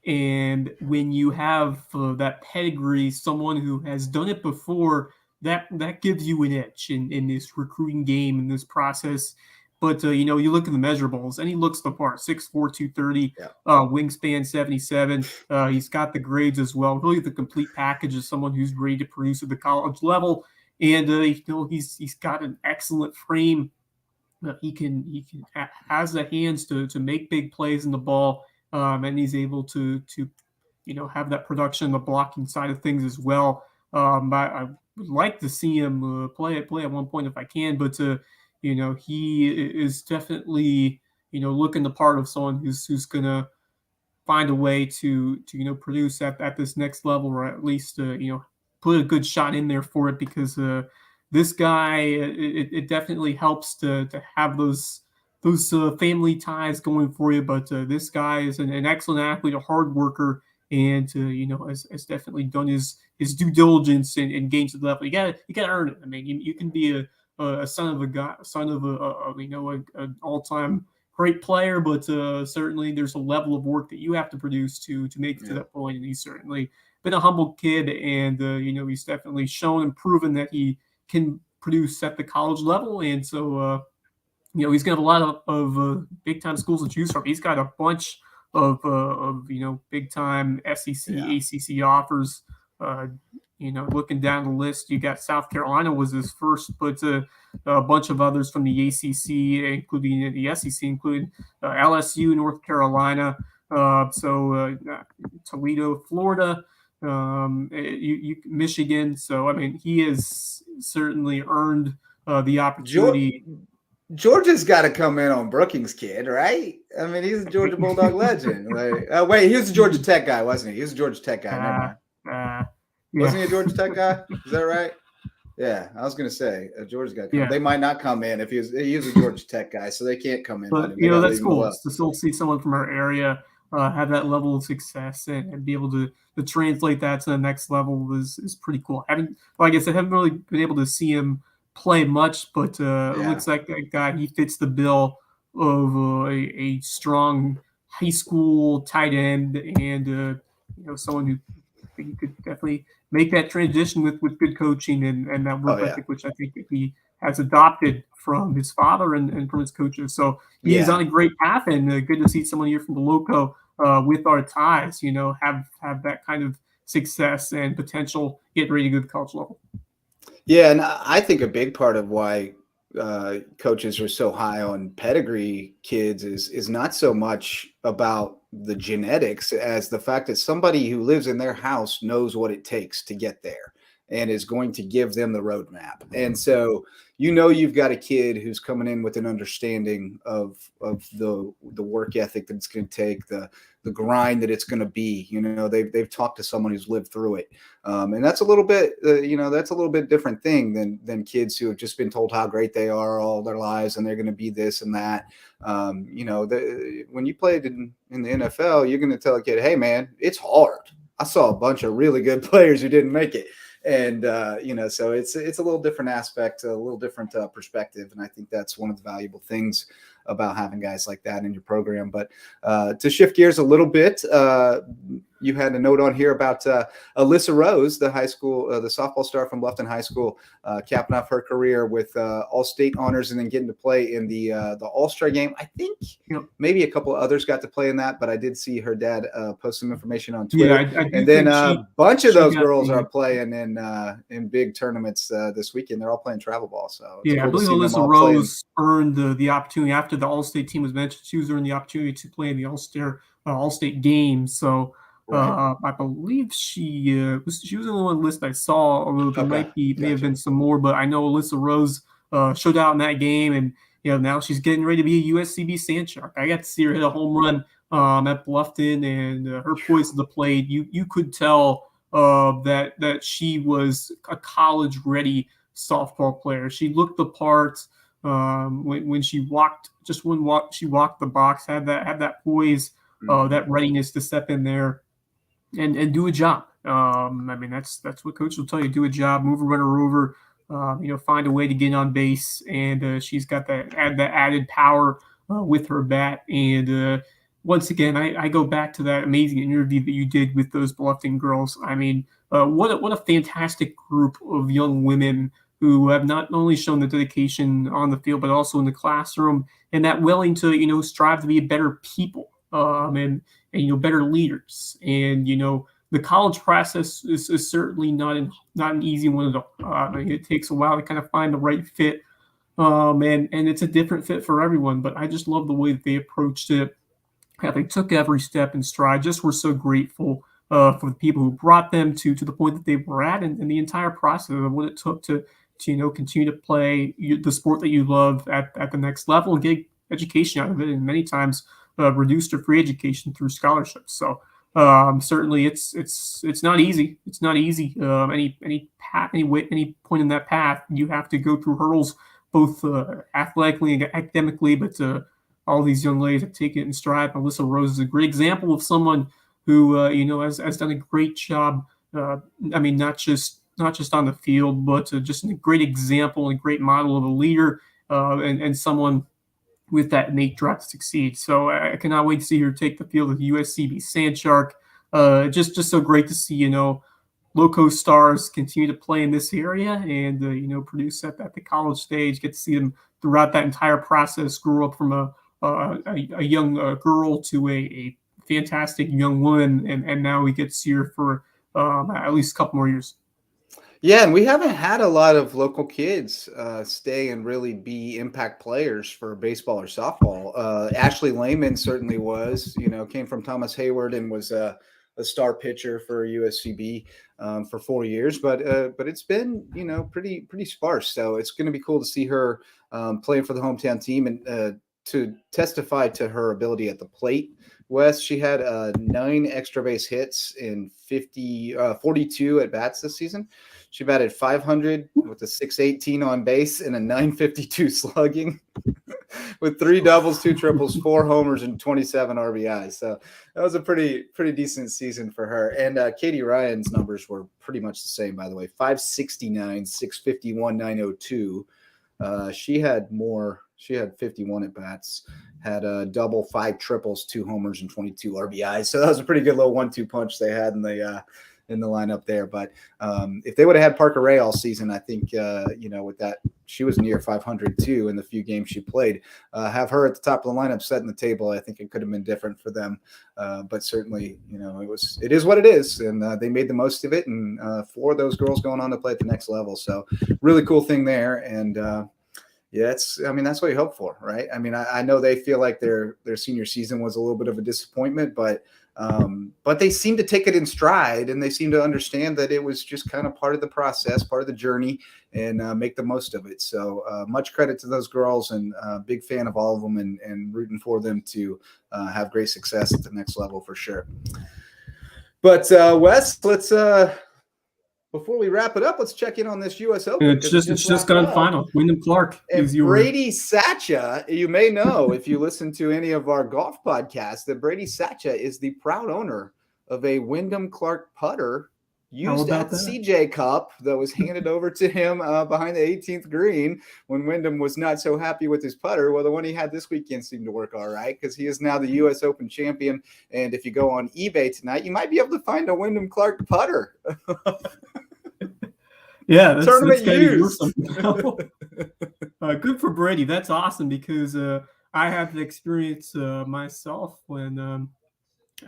And when you have that pedigree, someone who has done it before, that gives you an edge in this recruiting game, in this process. But, you look at the measurables, and he looks the part, 6'4", 230, wingspan 77. He's got the grades as well. Really the complete package of someone who's ready to produce at the college level. And, he's got an excellent frame. He has the hands to make big plays in the ball. And he's able to have that production, the blocking side of things as well. I would like to see him play at one point if I can, but he is definitely looking the part of someone who's gonna find a way to produce at this next level, or at least put a good shot in there for it, because this guy it definitely helps to have those family ties going for you. But this guy is an excellent athlete, a hard worker, and has definitely done his due diligence and gained to the level. You gotta earn it. I mean, you can be a son of an all-time great player, but certainly there's a level of work that you have to produce to make it to that point. And he's certainly been a humble kid, and he's definitely shown and proven that he can produce at the college level. And so he's going to have a lot of big-time schools to choose from. He's got a bunch of big-time SEC, ACC offers. Looking down the list, you got South Carolina was his first, but a bunch of others from the ACC, including the SEC, including LSU, North Carolina, Toledo, Florida, Michigan. So, I mean, he has certainly earned the opportunity. Georgia's got to come in on Brookings' kid, right? I mean, he's a Georgia Bulldog legend. Wait, he was a Georgia Tech guy, wasn't he? He was a Georgia Tech guy. Never mind. Wasn't he a Georgia Tech guy? Is that right? Yeah, I was going to say Georgia's got to come. They might not come in if he was a Georgia Tech guy, so they can't come in. But that's cool to still see someone from our area have that level of success and be able to translate that to the next level is pretty cool. Like I said, haven't really been able to see him play much, but it looks like that guy, he fits the bill of a strong high school tight end, and someone who you could definitely make that transition with good coaching and that work ethic, which I think he has adopted from his father and from his coaches. So he's on a great path, and good to see someone here from the Lowco with our ties, have that kind of success and potential getting ready to go to the college level. Yeah, and I think a big part of why coaches are so high on pedigree kids is not so much about the genetics as the fact that somebody who lives in their house knows what it takes to get there and is going to give them the roadmap. And so you've got a kid who's coming in with an understanding of the work ethic that it's going to take, the grind that it's going to be. They've talked to someone who's lived through it, and that's a little bit that's a little bit different thing than kids who have just been told how great they are all their lives and they're going to be this and that. When you played in the NFL, you're going to tell a kid, hey man, it's hard. I saw a bunch of really good players who didn't make it. And, so it's a little different aspect, a little different perspective. And I think that's one of the valuable things about having guys like that in your program. But to shift gears a little bit, you had a note on here about Alyssa Rose, the high school, the softball star from Bluffton High School, capping off her career with all-state honors and then getting to play in the All-Star game. I think maybe a couple of others got to play in that, but I did see her dad post some information on Twitter. Yeah, and then a bunch of those girls are playing in big tournaments this weekend. They're all playing travel ball. So yeah, I believe Alyssa Rose earned the opportunity after the All-State team was mentioned. She was earned the opportunity to play in the All-State game. So. Right. I believe she was the only one list I saw, although there may have been some more. But I know Alyssa Rose showed out in that game, and now she's getting ready to be a USCB Sand Shark. I got to see her hit a home run at Bluffton, and her poise of the plate. You could tell that she was a college-ready softball player. She looked the part when she walked. Just when she walked the box, had that poise, that readiness to step in there. And do a job. That's what coach will tell you. Do a job, move a runner over, find a way to get on base. And she's got that added power with her bat. And once again, I go back to that amazing interview that you did with those Bluffton girls. What a fantastic group of young women who have not only shown the dedication on the field, but also in the classroom, and that willing to, strive to be better people. And better leaders. And the college process is certainly not an easy one at all. It takes a while to kind of find the right fit, and it's a different fit for everyone. But I just love the way that they approached it, how they took every step in stride. Just were so grateful for the people who brought them to the point that they were at, and the entire process of what it took to continue to play the sport that you love at the next level and get education out of it. And many times reduced or free education through scholarships. So certainly it's not easy. It's not easy. Any point in that path, you have to go through hurdles, both athletically and academically. But all these young ladies have taken it in stride. Alyssa Rose is a great example of someone who has done a great job. Not just on the field, but just a great example and great model of a leader and someone with that innate drive to succeed. So I cannot wait to see her take the field of the USCB Sand Shark. Just so great to see, Lowco stars continue to play in this area and, produce at the college stage, get to see them throughout that entire process, grow up from a young girl to a fantastic young woman. And now we get to see her for at least a couple more years. Yeah, and we haven't had a lot of local kids stay and really be impact players for baseball or softball. Ashley Lehman certainly was, came from Thomas Hayward and was a star pitcher for USCB for 4 years. But it's been, pretty sparse. So it's going to be cool to see her playing for the hometown team and to testify to her ability at the plate. Wes, she had 9 extra base hits in 42 at bats this season. She batted .500 with a .618 on base and a .952 slugging with 3 doubles, 2 triples, 4 homers, and 27 RBIs. So that was a pretty decent season for her. And Katie Ryan's numbers were pretty much the same, by the way. .569, .651, .902. She had more. She had 51 at bats, had a double, 5 triples, 2 homers, and 22 RBIs. So that was a pretty good little 1-2 punch they had in the in the lineup there. But if they would have had Parker Ray all season, I think, with that, she was near 500 too in the few games she played. Have her at the top of the lineup setting the table, I think it could have been different for them. But certainly, it is what it is. And they made the most of it. And 4 of those girls going on to play at the next level. So really cool thing there. And that's what you hope for, right? I mean, I know they feel like their senior season was a little bit of a disappointment, but they seem to take it in stride, and they seem to understand that it was just kind of part of the process, part of the journey, and make the most of it. So much credit to those girls, and big fan of all of them, and rooting for them to have great success at the next level for sure. But Wes, let's before we wrap it up, let's check in on this U.S. Open. It's just gone final. Wyndham Clark is your Brady Sacha. You may know if you listen to any of our golf podcasts that Brady Sacha is the proud owner of a Wyndham Clark putter used at the CJ Cup that was handed over to him behind the 18th green when Wyndham was not so happy with his putter. Well, the one he had this weekend seemed to work all right because he is now the U.S. Open champion. And if you go on eBay tonight, you might be able to find a Wyndham Clark putter. Yeah, that's used. Good for Brady. That's awesome because I had the experience myself when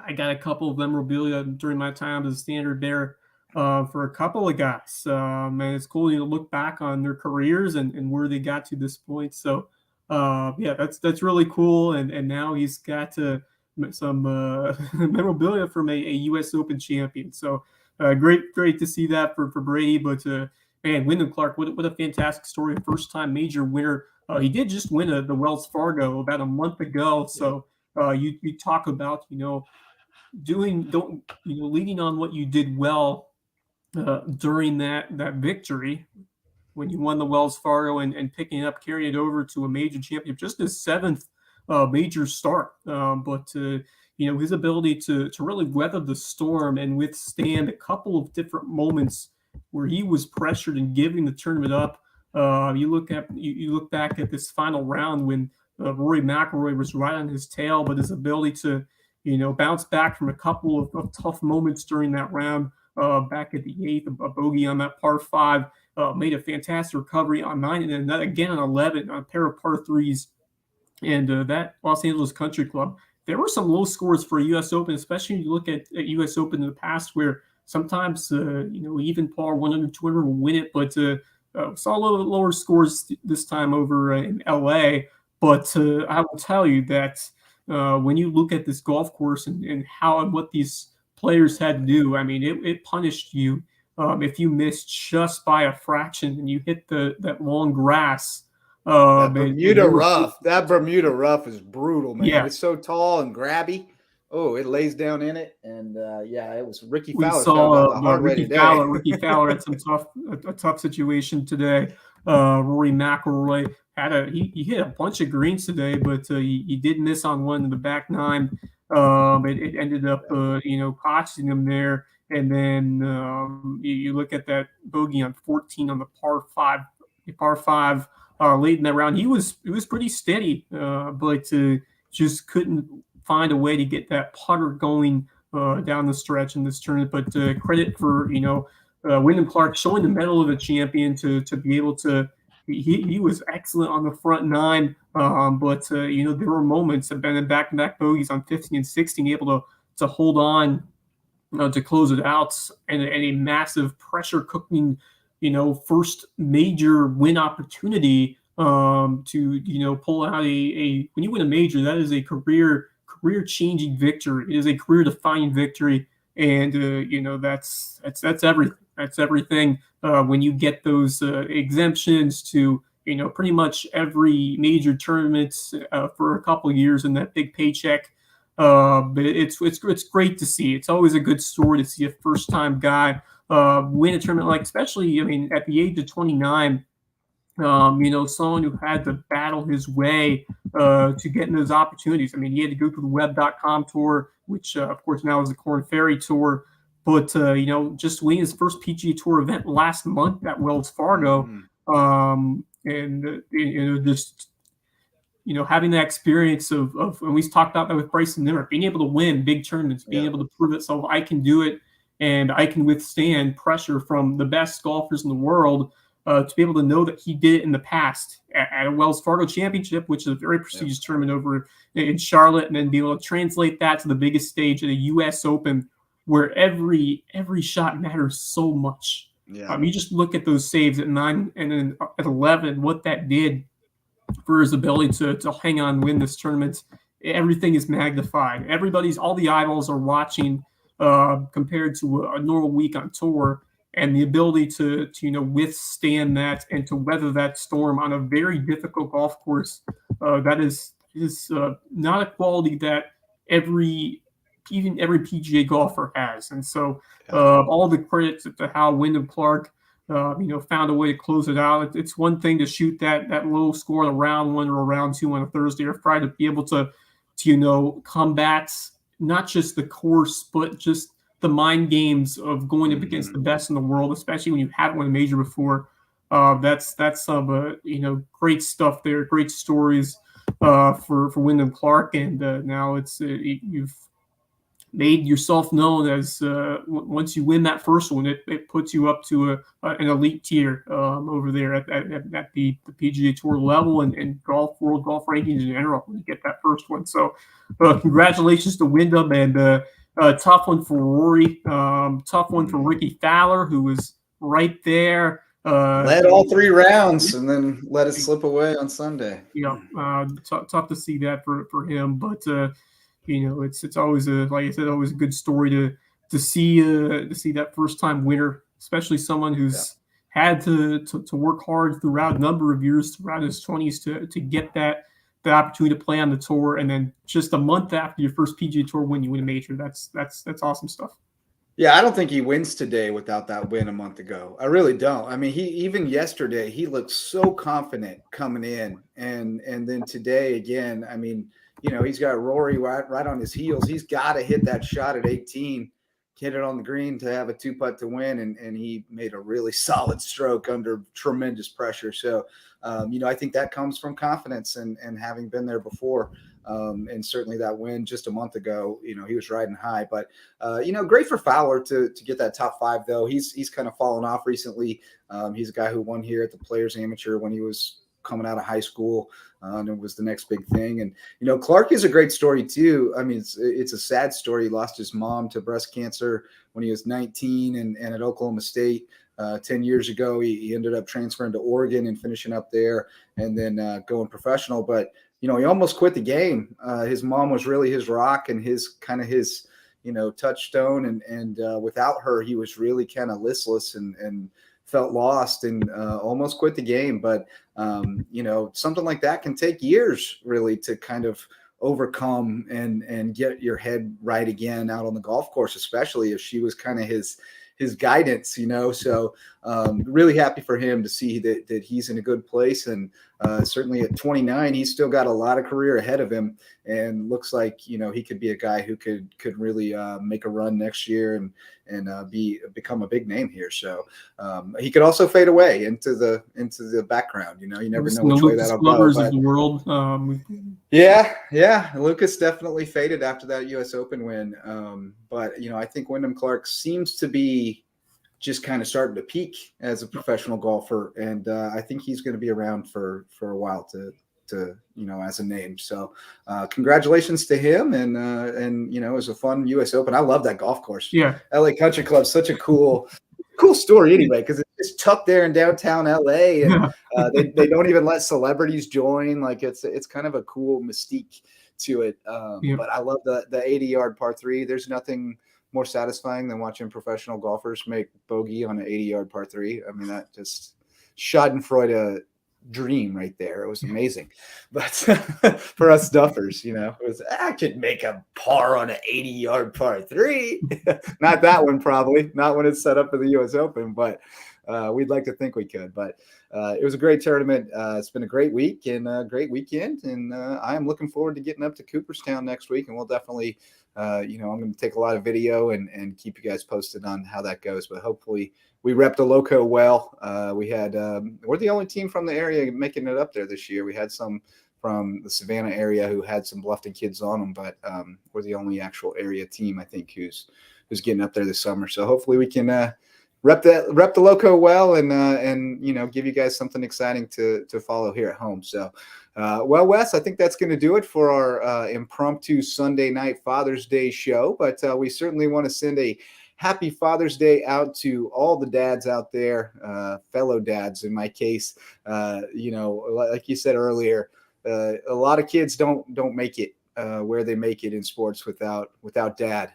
I got a couple of memorabilia during my time as a standard bearer for a couple of guys. And it's cool to look back on their careers and where they got to this point. So, that's really cool. And now he's got some memorabilia from a U.S. Open champion. So, great to see that for Brady. But, man, Wyndham Clark, what a fantastic story. First-time major winner. He did just win the Wells Fargo about a month ago. So you talk about, leading on what you did well during that victory when you won the Wells Fargo and picking it up, carrying it over to a major championship, just his 7th major start. But his ability to really weather the storm and withstand a couple of different moments where he was pressured and giving the tournament up. You look back at this final round when Rory McIlroy was right on his tail, but his ability to bounce back from a couple of tough moments during that round. Back at the 8th, a bogey on that par 5, made a fantastic recovery on 9, and then that again on 11 on a pair of par 3s. And that Los Angeles Country Club, there were some low scores for a U.S. Open, especially when you look at U.S. Open in the past where sometimes, even par 100, 200 will win it, but saw a little bit lower scores this time over in L.A. But I will tell you that when you look at this golf course and how and what these players had to do, I mean, it punished you if you missed just by a fraction and you hit that long grass. That Bermuda rough is brutal, man. Yeah. It's so tall and grabby. Oh, it lays down in it, and it was Ricky Fowler. We saw Ricky Fowler had a tough situation today. Rory McIlroy he hit a bunch of greens today, but he did miss on one in the back 9. It ended up costing him there, and then you look at that bogey on 14 on the par 5 late in that round. He was pretty steady, but just couldn't find a way to get that putter going down the stretch in this tournament. But credit for Wyndham Clark showing the mettle of a champion to be able to. He was excellent on the front 9, but there were moments of been back-to-back bogeys on 15 and 16, able to hold on to close it out, and a massive pressure cooking, first major win opportunity to pull out a when you win a major, that is a career-changing victory. It is a career-defining victory, and that's everything. That's everything when you get those exemptions to pretty much every major tournament for a couple of years and that big paycheck. But it's great to see. It's always a good story to see a first-time guy win a tournament, like especially at the age of 29. Someone who had to battle his way to getting those opportunities. He had to go through the Web.com tour, which of course now is the Korn Ferry Tour. But, just winning his first PGA Tour event last month at Wells Fargo, having that experience of and we talked about that with Bryson Nimmer, being able to win big tournaments, being able to prove itself, I can do it. and I can withstand pressure from the best golfers in the world. To be able to know that he did it in the past at a Wells Fargo Championship, which is a very prestigious tournament over in Charlotte, and then be able to translate that to the biggest stage at a U.S. Open, where every shot matters so much. Yeah. You just look at those saves at 9 and then at 11, what that did for his ability to hang on and win this tournament. Everything is magnified. All the eyeballs are watching compared to a normal week on tour. And the ability to withstand that and to weather that storm on a very difficult golf course, that is not a quality that even every PGA golfer has. And so all the credit to how Wyndham Clark found a way to close it out. It's one thing to shoot that low score in a round 1 or a round 2 on a Thursday or Friday, to be able to combat not just the course, but just the mind games of going up against the best in the world, especially when you haven't won a major before. That's some great stuff there, great stories for Wyndham Clark, and now it's you've made yourself known as once you win that first one, it puts you up to an elite tier over there at the PGA Tour level and world golf rankings in general when you get that first one. So congratulations to Wyndham, and tough one for Rory, tough one for Ricky Fowler, who was right there. Led all 3 rounds and then let it slip away on Sunday. Tough to see that for him, but it's always like I said, always a good story to see that first time winner, especially someone who's had to work hard throughout a number of years throughout his 20s to get the opportunity to play on the tour, and then just a month after your first PGA Tour win, you win a major. That's awesome stuff. Yeah, I don't think he wins today without that win a month ago. I really don't. I mean, even yesterday he looked so confident coming in, and then today again. I mean, he's got Rory right on his heels. He's got to hit that shot at 18, hit it on the green to have a 2-putt to win, and he made a really solid stroke under tremendous pressure. So, I think that comes from confidence and having been there before. And certainly that win just a month ago, he was riding high. But, great for Fowler to get that top 5, though. He's kind of fallen off recently. He's a guy who won here at the Players Amateur when he was coming out of high school. And it was the next big thing. And, Clark is a great story, too. I mean, it's a sad story. He lost his mom to breast cancer when he was 19 and at Oklahoma State. 10 years ago, he ended up transferring to Oregon and finishing up there and then going professional. But, he almost quit the game. His mom was really his rock and his touchstone. And without her, he was really kind of listless and felt lost and almost quit the game. But, something like that can take years really to kind of overcome and get your head right again out on the golf course, especially if she was kind of his guidance, so really happy for him to see that he's in a good place. And certainly at 29, he's still got a lot of career ahead of him and looks like, he could be a guy who could really make a run next year and become a big name here. So he could also fade away into the background. You never know which way that'll go. But, of the world. Yeah. Lucas definitely faded after that U.S. Open win. But, I think Wyndham Clark seems to be just kind of starting to peak as a professional golfer. And I think he's going to be around for a while to as a name. So congratulations to him. And it was a fun U.S. Open. I love that golf course. Yeah. LA Country Club's such a cool story anyway, because it's tucked there in downtown LA, and they don't even let celebrities join. Like it's kind of a cool mystique to it. But I love the 80-yard par 3. There's nothing more satisfying than watching professional golfers make bogey on an 80-yard par 3. I mean, that just Schadenfreude dream right there. It was amazing. But for us duffers, it was, I could make a par on an 80-yard par 3. Not that one, probably. Not when it's set up for the U.S. Open, but we'd like to think we could. But it was a great tournament. It's been a great week and a great weekend. And I am looking forward to getting up to Cooperstown next week. And we'll definitely, I'm going to take a lot of video and keep you guys posted on how that goes. But hopefully we repped the Lowco well. We're the only team from the area making it up there this year. We had some from the Savannah area who had some Bluffton kids on them, but we're the only actual area team, I think, who's who's getting up there this summer. So hopefully we can rep the Lowco well and give you guys something exciting to follow here at home. So well, Wes, I think that's going to do it for our impromptu Sunday night Father's Day show. But we certainly want to send a happy Father's Day out to all the dads out there, fellow dads in my case. Like you said earlier, a lot of kids don't make it where they make it in sports without dad.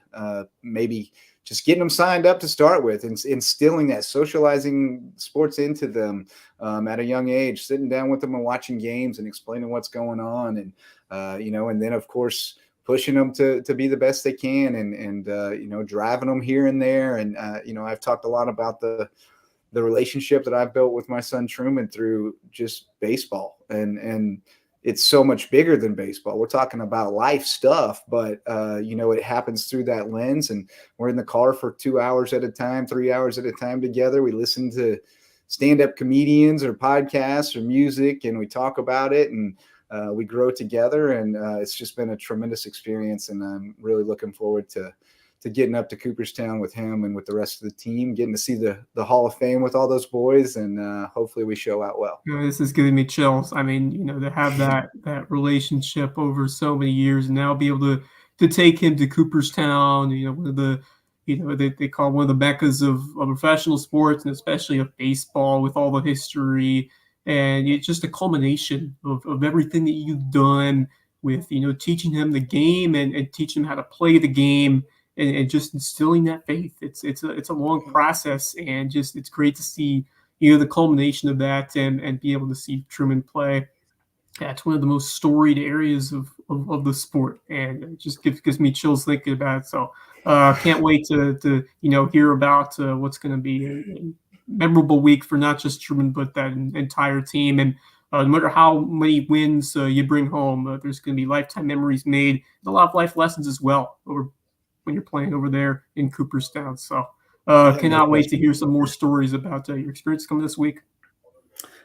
Maybe just getting them signed up to start with and instilling that, socializing sports into them at a young age, sitting down with them and watching games and explaining what's going on. And, and then of course, pushing them to be the best they can and driving them here and there. And, I've talked a lot about the relationship that I've built with my son Truman through just baseball and it's so much bigger than baseball. We're talking about life stuff, but, it happens through that lens. And we're in the car for 2 hours at a time, 3 hours at a time together. We listen to stand-up comedians or podcasts or music, and we talk about it, and we grow together. And it's just been a tremendous experience. And I'm really looking forward to getting up to Cooperstown with him and with the rest of the team, getting to see the Hall of Fame with all those boys, and hopefully we show out well. This is giving me chills. I mean, to have that relationship over so many years and now be able to take him to Cooperstown, one of the, they call one of the meccas of professional sports and especially of baseball with all the history. And it's just a culmination of everything that you've done with, teaching him the game and teaching him how to play the game. And just instilling that faith. It's a long process, and just it's great to see the culmination of that and be able to see Truman play. That's one of the most storied areas of the sport, and it just gives me chills thinking about it. So can't wait to hear about what's going to be a memorable week for not just Truman but that entire team. And no matter how many wins you bring home, there's going to be lifetime memories made, and a lot of life lessons as well when you're playing over there in Cooperstown. So cannot wait to hear some more stories about your experience coming this week.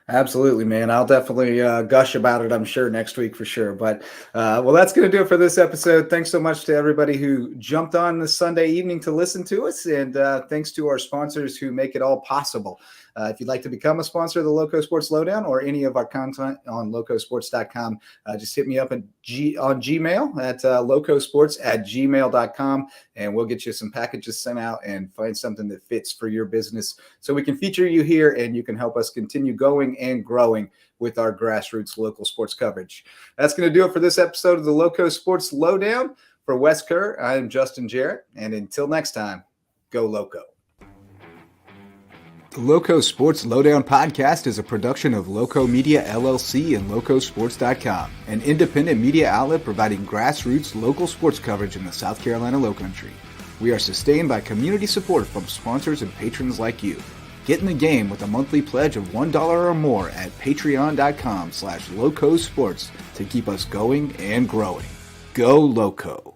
Absolutely, man. I'll definitely gush about it, I'm sure, next week for sure. But, that's going to do it for this episode. Thanks so much to everybody who jumped on this Sunday evening to listen to us. And thanks to our sponsors who make it all possible. If you'd like to become a sponsor of the LowcoSports Lowdown or any of our content on LowcoSports.com, just hit me up on Gmail at LowcoSports@gmail.com, and we'll get you some packages sent out and find something that fits for your business so we can feature you here and you can help us continue going and growing with our grassroots local sports coverage. That's going to do it for this episode of the LowcoSports Lowdown. For Wes Kerr, I am Justin Jarrett, and until next time, go Lowco. The LowcoSports Lowdown podcast is a production of Lowco Media LLC and LowcoSports.com, an independent media outlet providing grassroots local sports coverage in the South Carolina Lowcountry. We are sustained by community support from sponsors and patrons like you. Get in the game with a monthly pledge of $1 or more at patreon.com/LowcoSports to keep us going and growing. Go Lowco.